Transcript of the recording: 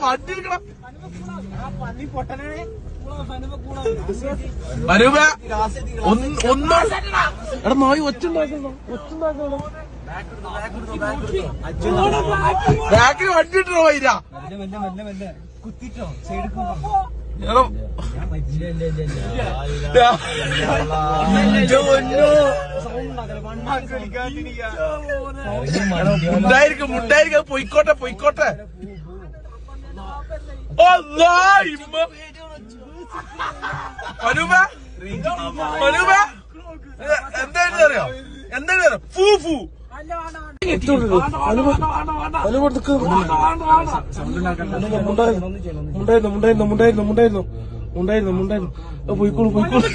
വണ്ടി എടുക്കണം. ഒന്നും എടാ നായി ഒച്ചുണ്ടാക്കണോ? ബാക്കിൽ വണ്ടി ഇട്ടോ വൈര കുത്തിട്ടോ മുണ്ടായിരിക്കും പൊയ്ക്കോട്ടെ പൊയ്ക്കോട്ടെ. എന്തായാലും അറിയോ എന്തായാലും അറിയാം ഫൂ ഫൂ മുണ്ടായിരുന്നു പോയിക്കോളൂ പോയിക്കോളൂ